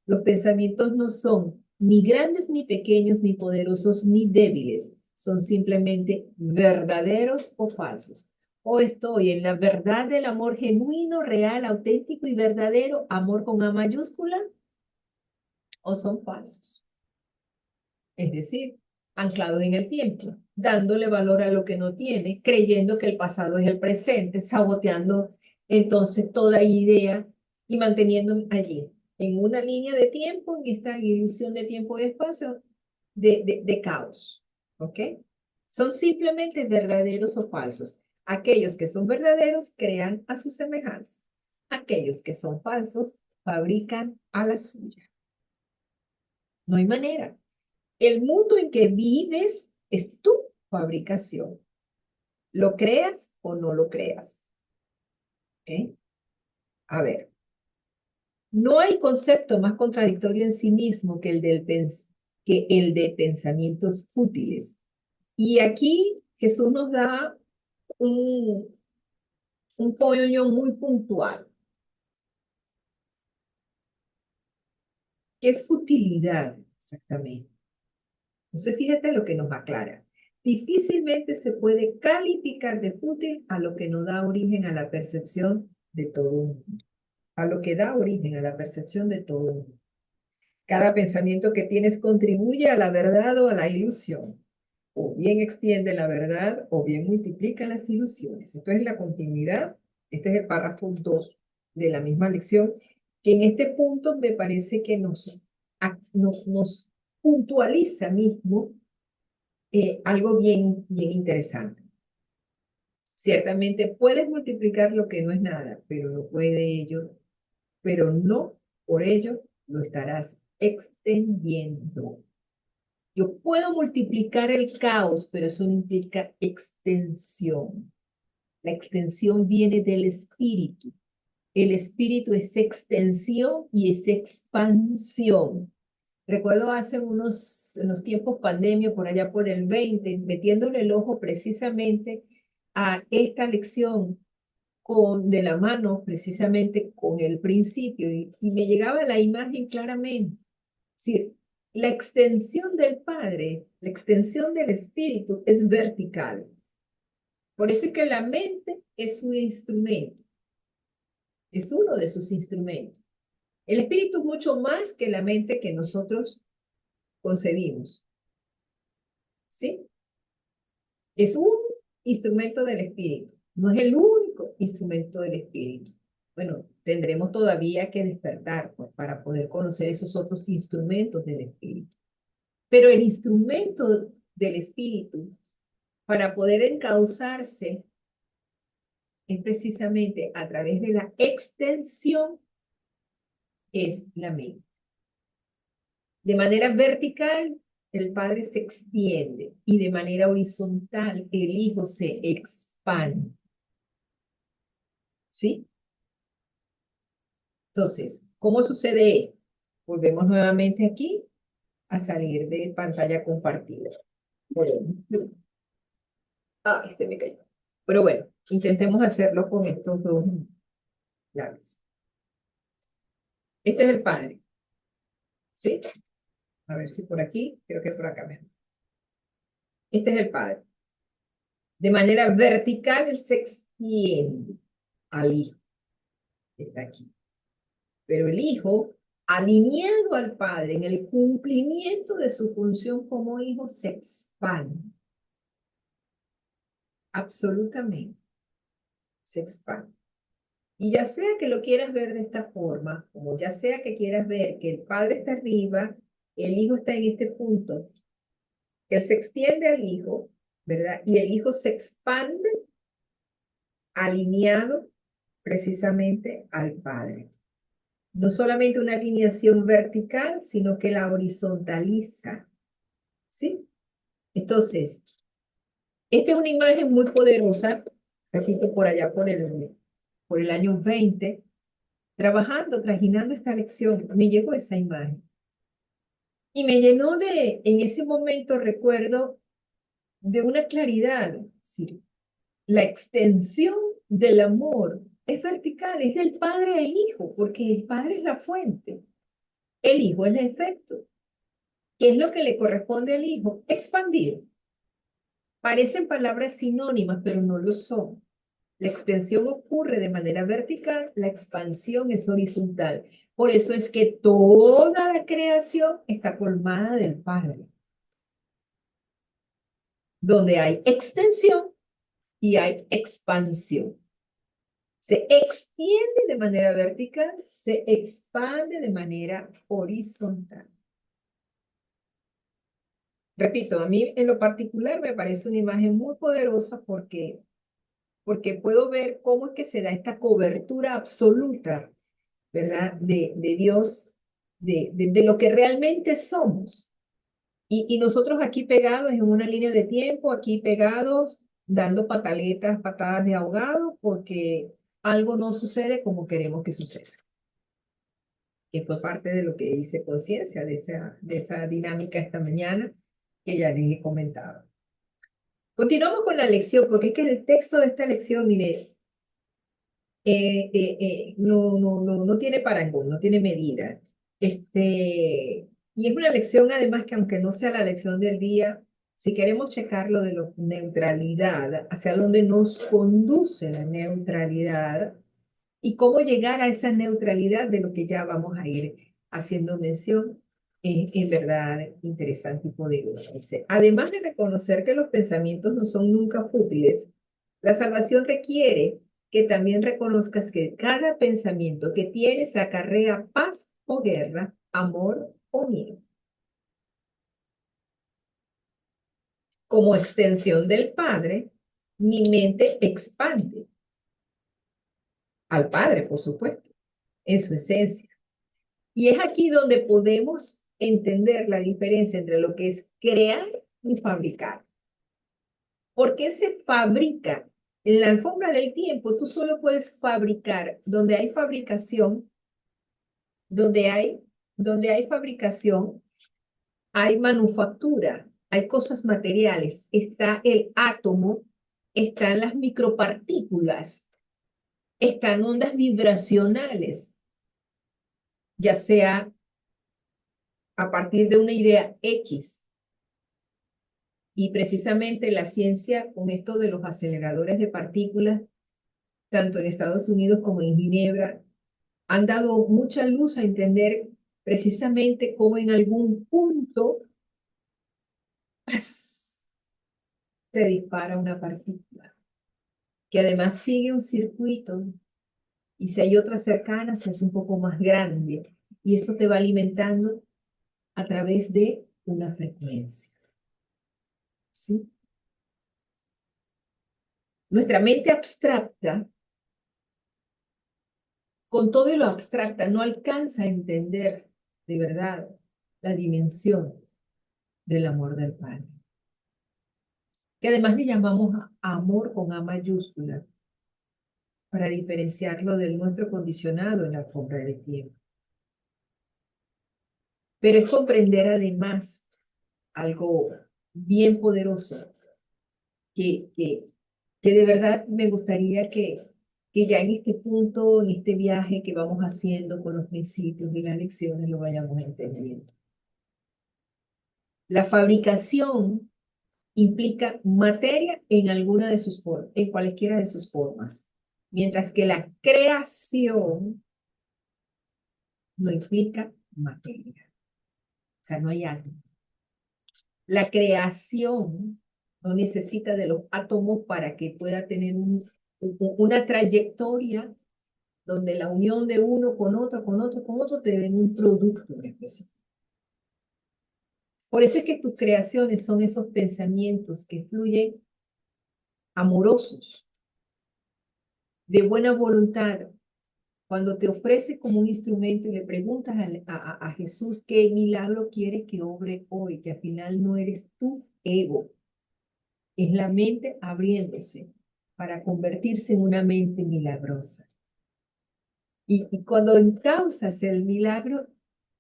S1: Los pensamientos no son ni grandes, ni pequeños, ni poderosos, ni débiles. Son simplemente verdaderos o falsos. O estoy en la verdad del amor genuino, real, auténtico y verdadero, amor con A mayúscula, o son falsos. Es decir, anclados en el tiempo, dándole valor a lo que no tiene, creyendo que el pasado es el presente, saboteando entonces toda idea y manteniéndome allí, en una línea de tiempo, en esta ilusión de tiempo y espacio, de caos. ¿Ok? Son simplemente verdaderos o falsos. Aquellos que son verdaderos crean a su semejanza. Aquellos que son falsos fabrican a la suya. No hay manera. El mundo en que vives es tu fabricación. ¿Lo creas o no lo creas? ¿Okay? A ver, no hay concepto más contradictorio en sí mismo que que el de pensamientos fútiles. Y aquí Jesús nos da un, un pollo muy puntual. ¿Qué es futilidad exactamente? Entonces, fíjate lo que nos aclara. Difícilmente se puede calificar de fútil a lo que no da origen a la percepción de todo un mundo, a lo que da origen a la percepción de todo un mundo. Cada pensamiento que tienes contribuye a la verdad o a la ilusión. O bien extiende la verdad o bien multiplica las ilusiones. Esto es la continuidad. Este es el párrafo 2 de la misma lección, que en este punto me parece que nos puntualiza mismo algo bien interesante. Ciertamente puedes multiplicar lo que no es nada, pero no puede ello, pero no por ello lo estarás extendiendo. Yo puedo multiplicar el caos, pero eso no implica extensión. La extensión viene del espíritu. El espíritu es extensión y es expansión. Recuerdo hace en los tiempos pandemia, por allá por el 20, metiéndole el ojo precisamente a esta lección de la mano, precisamente con el principio, y me llegaba la imagen claramente. Es decir, la extensión del Padre, la extensión del Espíritu es vertical. Por eso es que la mente es un instrumento, es uno de sus instrumentos. El Espíritu es mucho más que la mente que nosotros concebimos. ¿Sí? Es un instrumento del Espíritu, no es el único instrumento del Espíritu. Bueno, tendremos todavía que despertar pues, para poder conocer esos otros instrumentos del Espíritu. Pero el instrumento del Espíritu, para poder encauzarse, es precisamente a través de la extensión, es la mente. De manera vertical, el Padre se extiende y de manera horizontal, el Hijo se expande. ¿Sí? Entonces, ¿cómo sucede? Volvemos nuevamente aquí a salir de pantalla compartida. Ah, se me cayó. Pero bueno, intentemos hacerlo con estos dos llaves. Este es el Padre. ¿Sí? A ver si por aquí, creo que por acá mejor. Este es el Padre. De manera vertical, él se extiende al Hijo. Está aquí. Pero el Hijo, alineado al Padre en el cumplimiento de su función como Hijo, se expande. Absolutamente. Se expande. Y ya sea que lo quieras ver de esta forma, como ya sea que quieras ver que el Padre está arriba, el Hijo está en este punto, él se extiende al Hijo, ¿verdad? Y el Hijo se expande alineado precisamente al Padre. No solamente una alineación vertical, sino que la horizontaliza. ¿Sí? Entonces, esta es una imagen muy poderosa, repito, por allá por el año 20, trabajando, trajinando esta lección, me llegó esa imagen. Y me llenó en ese momento recuerdo, de una claridad. ¿Sí? La extensión del amor es vertical, es del Padre al Hijo, porque el Padre es la fuente, el Hijo es el efecto. ¿Qué es lo que le corresponde al Hijo? Expandir. Parecen palabras sinónimas, pero no lo son. La extensión ocurre de manera vertical, la expansión es horizontal. Por eso es que toda la creación está colmada del Padre. Donde hay extensión y hay expansión. Se extiende de manera vertical, se expande de manera horizontal. Repito, a mí en lo particular me parece una imagen muy poderosa porque puedo ver cómo es que se da esta cobertura absoluta, ¿verdad? De Dios, de lo que realmente somos. Y nosotros aquí pegados en una línea de tiempo, aquí pegados, dando pataletas, patadas de ahogado, porque algo no sucede como queremos que suceda. Que fue parte de lo que hice conciencia de esa dinámica esta mañana que ya les he comentado. Continuamos con la lección, porque es que el texto de esta lección, mire, no tiene parangón, no tiene medida. Y es una lección además que aunque no sea la lección del día, si queremos checar lo de la neutralidad, hacia dónde nos conduce la neutralidad y cómo llegar a esa neutralidad de lo que ya vamos a ir haciendo mención, en verdad interesante y poderoso. Dice, además de reconocer que los pensamientos no son nunca fútiles, la salvación requiere que también reconozcas que cada pensamiento que tienes acarrea paz o guerra, amor o miedo. Como extensión del Padre, mi mente expande al Padre, por supuesto, en su esencia. Y es aquí donde podemos entender la diferencia entre lo que es crear y fabricar. ¿Por qué se fabrica? En la alfombra del tiempo, tú solo puedes fabricar donde hay fabricación, donde hay fabricación, hay manufactura, hay cosas materiales, está el átomo, están las micropartículas, están ondas vibracionales, ya sea a partir de una idea X. Y precisamente la ciencia, con esto de los aceleradores de partículas, tanto en Estados Unidos como en Ginebra, han dado mucha luz a entender precisamente cómo en algún punto ¡paz!, se dispara una partícula, que además sigue un circuito, y si hay otra cercana, se hace un poco más grande, y eso te va alimentando a través de una frecuencia. ¿Sí? Nuestra mente abstracta, con todo y lo abstracta, no alcanza a entender de verdad la dimensión del amor del Padre, que además le llamamos amor con A mayúscula, para diferenciarlo del nuestro condicionado en la alfombra de tiempo. Pero es comprender además algo bien poderoso, que, que, que de verdad me gustaría que ya en este punto, en este viaje que vamos haciendo con los principios y las lecciones, lo vayamos entendiendo. La fabricación implica materia en alguna de sus formas, en cualquiera de sus formas, mientras que la creación no implica materia, o sea, no hay átomo. La creación no necesita de los átomos para que pueda tener una trayectoria donde la unión de uno con otro, con otro, con otro, te den un producto específico. Por eso es que tus creaciones son esos pensamientos que fluyen amorosos, de buena voluntad. Cuando te ofreces como un instrumento y le preguntas a Jesús qué milagro quieres que obre hoy, que al final no eres tu ego, es la mente abriéndose para convertirse en una mente milagrosa. Y cuando encauzas el milagro,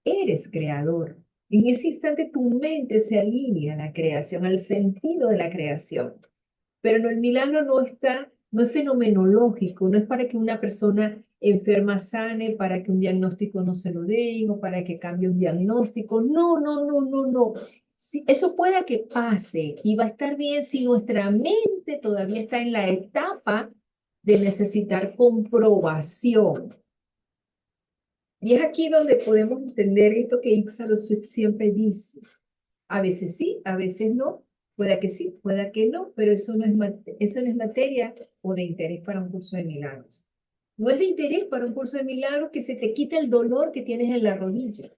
S1: eres creador. En ese instante tu mente se alinea a la creación, al sentido de la creación. Pero no, el milagro no es fenomenológico, no es para que una persona enferma sane, para que un diagnóstico no se lo den o para que cambie un diagnóstico. No, no, no, no, no. Si, eso pueda que pase y va a estar bien si nuestra mente todavía está en la etapa de necesitar comprobación. Y es aquí donde podemos entender esto que Itzhak siempre dice. A veces sí, a veces no. Pueda que sí, pueda que no, pero eso no es materia o de interés para un curso de milagros. No es de interés para un curso de milagros que se te quite el dolor que tienes en la rodilla.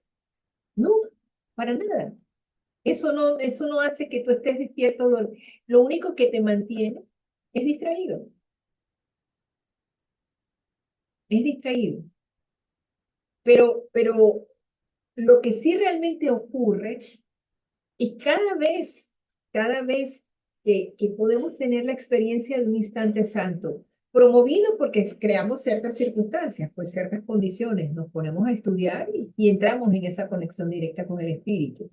S1: No, para nada. Eso no hace que tú estés despierto. Lo único que te mantiene es distraído. Es distraído. Pero lo que sí realmente ocurre es cada vez que podemos tener la experiencia de un instante santo, promovido porque creamos ciertas circunstancias, pues ciertas condiciones, nos ponemos a estudiar y entramos en esa conexión directa con el espíritu,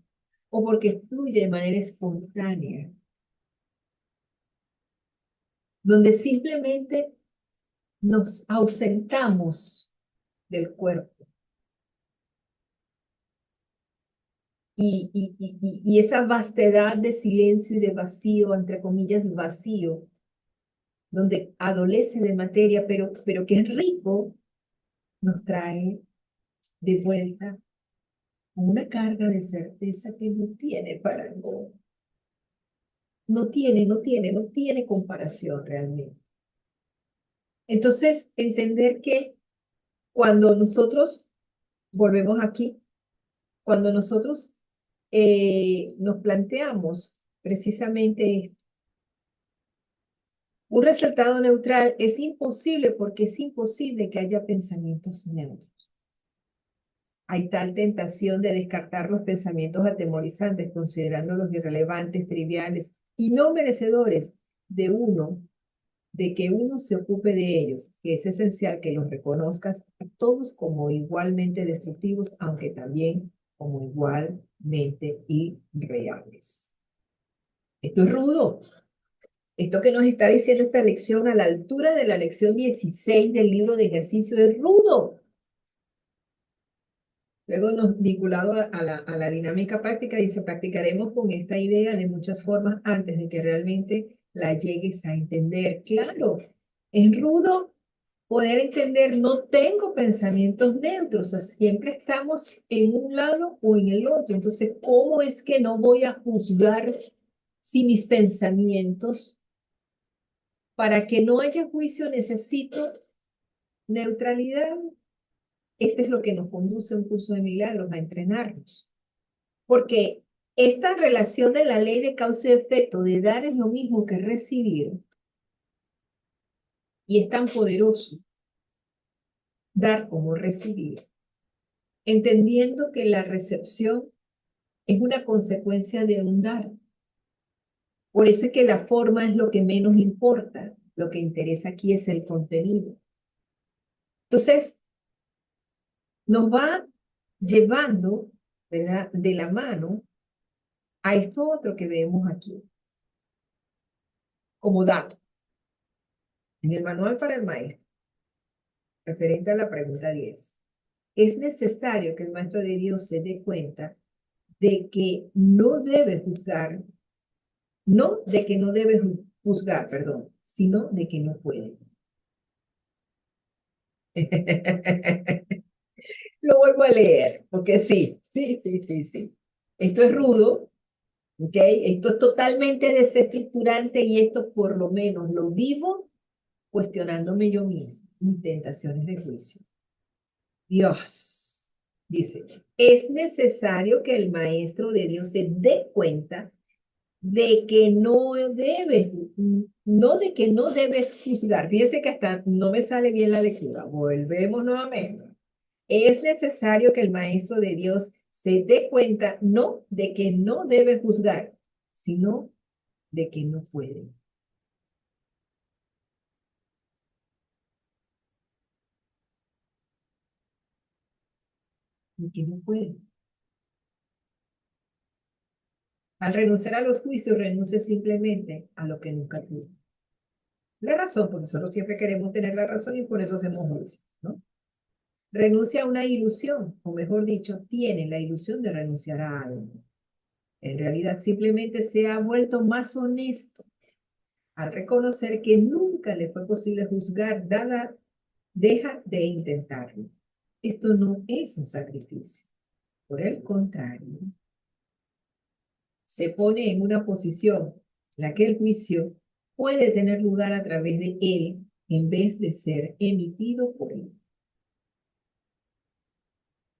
S1: o porque fluye de manera espontánea, donde simplemente nos ausentamos del cuerpo. Y esa vastedad de silencio y de vacío, entre comillas, vacío, donde adolece de materia, pero que es rico, nos trae de vuelta una carga de certeza que no tiene parangón. No tiene comparación realmente. Entonces, entender que cuando nosotros volvemos aquí, cuando nosotros nos planteamos precisamente esto, un resultado neutral es imposible porque es imposible que haya pensamientos neutros. Hay tal tentación de descartar los pensamientos atemorizantes, considerándolos irrelevantes, triviales y no merecedores de que uno se ocupe de ellos, que es esencial que los reconozcas a todos como igualmente destructivos, aunque también como igualmente irreales. Esto es rudo. Esto que nos está diciendo esta lección a la altura de la lección 16 del libro de ejercicio es rudo. Luego, vinculado a la dinámica práctica, dice, practicaremos con esta idea de muchas formas antes de que realmente la llegues a entender. Claro, es rudo poder entender, no tengo pensamientos neutros, o sea, siempre estamos en un lado o en el otro. Entonces, ¿cómo es que no voy a juzgar si mis pensamientos, para que no haya juicio, necesito neutralidad? Este es lo que nos conduce a un curso de milagros, a entrenarnos. Porque esta relación de la ley de causa y efecto, de dar es lo mismo que recibir, y es tan poderoso dar como recibir, entendiendo que la recepción es una consecuencia de un dar. Por eso es que la forma es lo que menos importa, lo que interesa aquí es el contenido. Entonces, nos va llevando, ¿verdad?, de la mano a esto otro que vemos aquí, como dato, en el manual para el maestro, referente a la pregunta 10. Es necesario que el maestro de Dios se dé cuenta de que no debe juzgar, no de que no debe juzgar, perdón, sino de que no puede. Lo vuelvo a leer, porque sí. Esto es rudo, ¿ok? Esto es totalmente desestructurante y esto por lo menos lo vivo cuestionándome yo mismo, mis tentaciones de juicio. Dios, dice, es necesario que el maestro de Dios se dé cuenta de que no debes, no de que no debes juzgar. Fíjense que hasta no me sale bien la lectura. Volvemos nuevamente. Es necesario que el maestro de Dios se dé cuenta no de que no debe juzgar, sino de que no puede. De que no puede. Al renunciar a los juicios, renuncia simplemente a lo que nunca tuvo. La razón, porque nosotros siempre queremos tener la razón y por eso hacemos juicio, ¿no? Renuncia a una ilusión, o mejor dicho, tiene la ilusión de renunciar a algo. En realidad simplemente se ha vuelto más honesto al reconocer que nunca le fue posible juzgar, deja de intentarlo. Esto no es un sacrificio. Por el contrario, se pone en una posición en la que el juicio puede tener lugar a través de él en vez de ser emitido por él.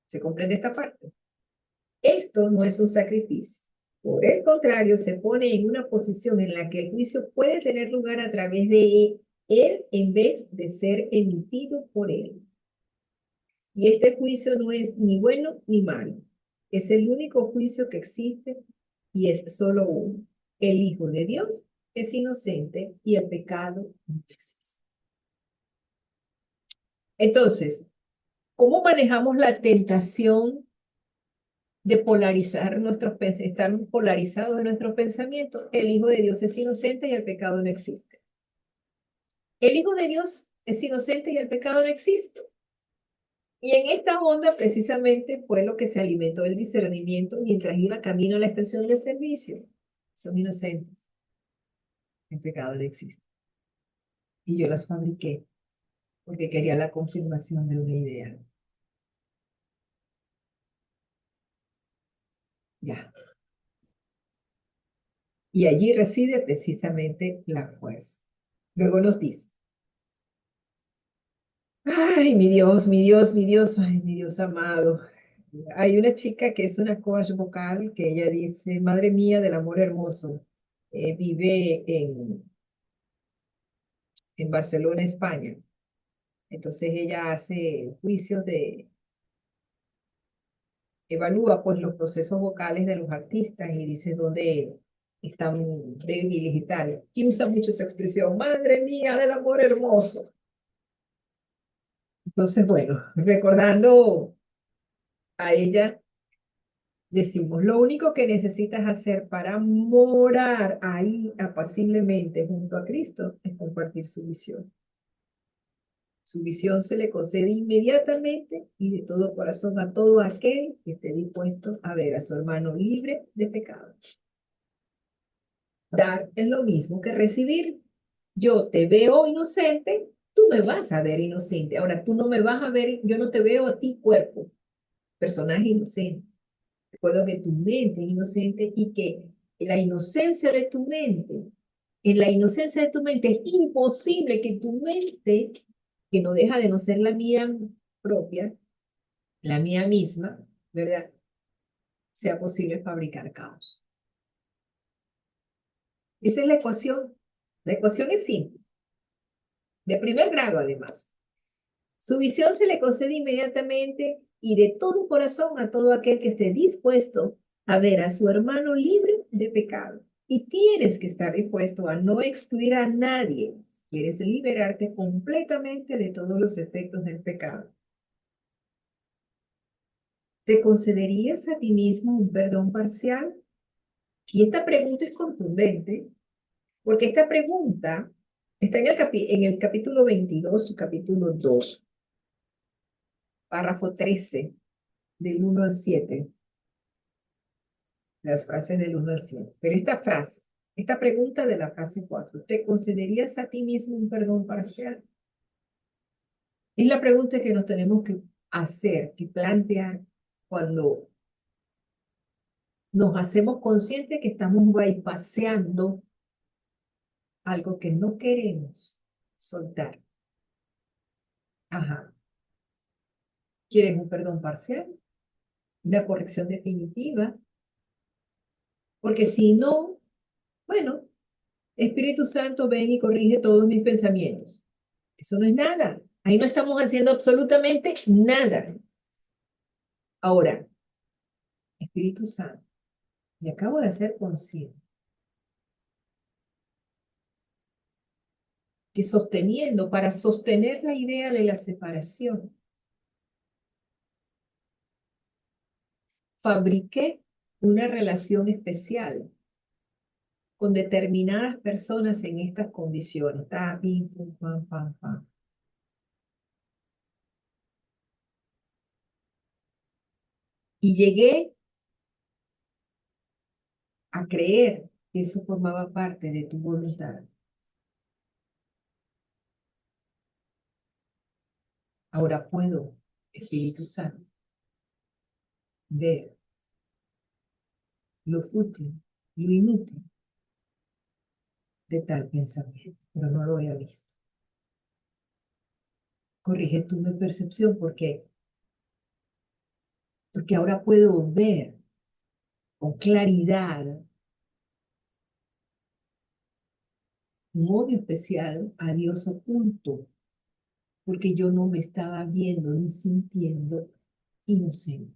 S1: ¿Se comprende esta parte? Esto no es un sacrificio. Por el contrario, se pone en una posición en la que el juicio puede tener lugar a través de él en vez de ser emitido por él. Y este juicio no es ni bueno ni malo. Es el único juicio que existe y es solo uno. El Hijo de Dios es inocente y el pecado no existe. Entonces, ¿cómo manejamos la tentación de polarizar nuestros pensamientos, estar polarizados en nuestros pensamientos? El Hijo de Dios es inocente y el pecado no existe. El Hijo de Dios es inocente y el pecado no existe. Y en esta onda precisamente fue lo que se alimentó el discernimiento mientras iba camino a la estación de servicio. Son inocentes. El pecado no existe. Y yo las fabriqué porque quería la confirmación de una idea. Ya. Y allí reside precisamente la fuerza. Luego nos dice, ay, mi Dios, mi Dios, mi Dios, ay, mi Dios amado. Hay una chica que es una coach vocal que ella dice, Madre mía del amor hermoso, vive en Barcelona, España. Entonces ella hace juicios evalúa pues los procesos vocales de los artistas y dice dónde están débiles y tal. Y usa mucho esa expresión, Madre mía del amor hermoso. Entonces, bueno, recordando a ella, decimos, lo único que necesitas hacer para morar ahí apaciblemente junto a Cristo es compartir su visión. Su visión se le concede inmediatamente y de todo corazón a todo aquel que esté dispuesto a ver a su hermano libre de pecado. Dar es lo mismo que recibir. Yo te veo inocente, tú me vas a ver inocente. Ahora, tú no me vas a ver, yo no te veo a ti cuerpo, personaje inocente. Recuerdo que tu mente es inocente y que la inocencia de tu mente, en la inocencia de tu mente es imposible que tu mente, que no deja de no ser la mía propia, la mía misma, ¿verdad? Sea posible fabricar caos. Esa es la ecuación. La ecuación es simple, de primer grado además. Su visión se le concede inmediatamente y de todo corazón a todo aquel que esté dispuesto a ver a su hermano libre de pecado. Y tienes que estar dispuesto a no excluir a nadie si quieres liberarte completamente de todos los efectos del pecado. ¿Te concederías a ti mismo un perdón parcial? Y esta pregunta es contundente, porque esta pregunta está en el capítulo 22, su capítulo 2, párrafo 13, del 1 al 7. Las frases del 1 al 100. Pero esta frase, esta pregunta de la frase 4, ¿te concederías a ti mismo un perdón parcial? Es la pregunta que nos tenemos que hacer, que plantear cuando nos hacemos conscientes que estamos bypaseando algo que no queremos soltar. Ajá. ¿Quieres un perdón parcial? ¿Una corrección definitiva? Porque si no, bueno, Espíritu Santo, ven y corrige todos mis pensamientos. Eso no es nada. Ahí no estamos haciendo absolutamente nada. Ahora, Espíritu Santo, me acabo de hacer consciente que para sostener la idea de la separación, fabriqué una relación especial con determinadas personas en estas condiciones. Ta, pim, pum, pam, pam, pam. Y llegué a creer que eso formaba parte de tu voluntad. Ahora puedo, Espíritu Santo, ver lo fútil, lo inútil de tal pensamiento, pero no lo había visto. Corrige tú mi percepción porque ahora puedo ver con claridad un odio especial a Dios oculto, porque yo no me estaba viendo ni sintiendo inocente.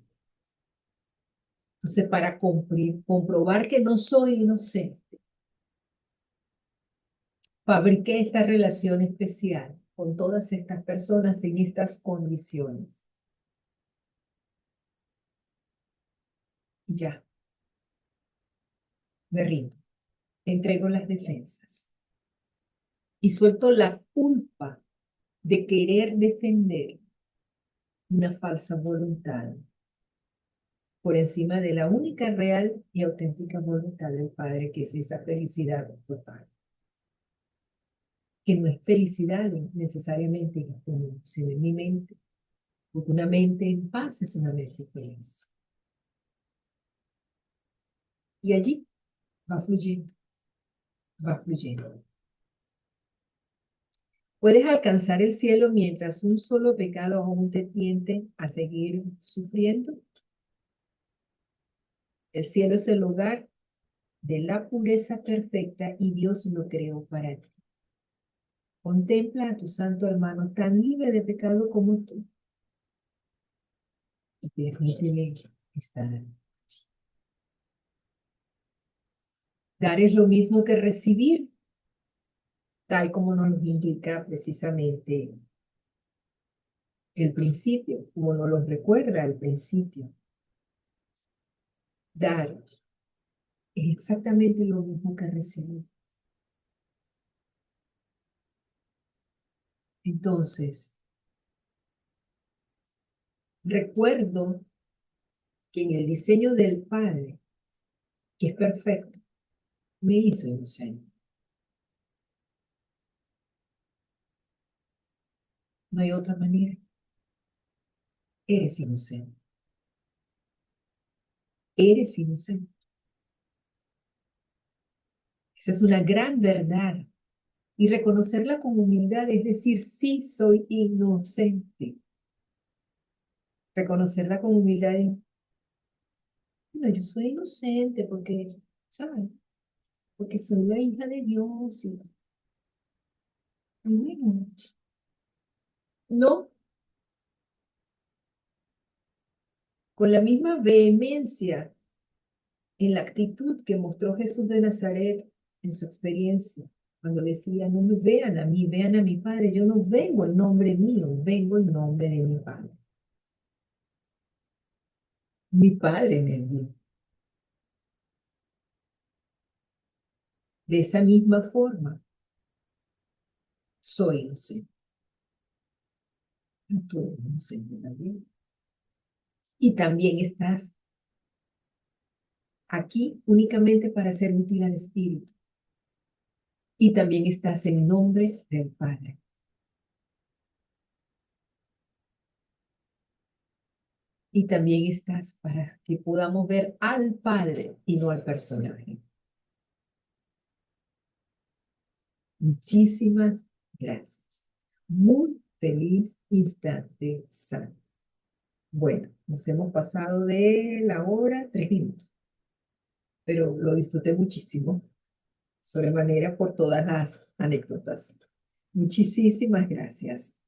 S1: Entonces, para comprobar que no soy inocente, fabriqué esta relación especial con todas estas personas en estas condiciones. Ya, me rindo, entrego las defensas y suelto la culpa de querer defender una falsa voluntad por encima de la única real y auténtica voluntad del Padre, que es esa felicidad total. Que no es felicidad necesariamente en este mundo, sino en mi mente, porque una mente en paz es una mente feliz. Y allí va fluyendo, va fluyendo. Puedes alcanzar el cielo mientras un solo pecado aún te tiente a seguir sufriendo. El cielo es el hogar de la pureza perfecta y Dios lo creó para ti. Contempla a tu santo hermano tan libre de pecado como tú y permítele estar allí. Dar es lo mismo que recibir, tal como nos lo indica precisamente el principio, como nos lo recuerda el principio. Dar es exactamente lo mismo que recibir. Entonces, recuerdo que en el diseño del Padre, que es perfecto, me hizo inocente. No hay otra manera. Eres inocente. Eres inocente. Esa es una gran verdad. Y reconocerla con humildad es decir, sí, soy inocente. Reconocerla con humildad es, no, yo soy inocente porque, ¿sabes? Porque soy la hija de Dios. Y bueno, no, con la misma vehemencia en la actitud que mostró Jesús de Nazaret en su experiencia, cuando decía, no me vean a mí, vean a mi Padre, yo no vengo en nombre mío, vengo en nombre de mi Padre. Mi Padre me envió. De esa misma forma, soy inocente. Tú eres inocente también. Y también estás aquí únicamente para ser útil al Espíritu. Y también estás en nombre del Padre. Y también estás para que podamos ver al Padre y no al personaje. Muchísimas gracias. Muy feliz instante santo. Bueno, nos hemos pasado de la hora 3 minutos, pero lo disfruté muchísimo, sobremanera por todas las anécdotas. Muchísimas gracias.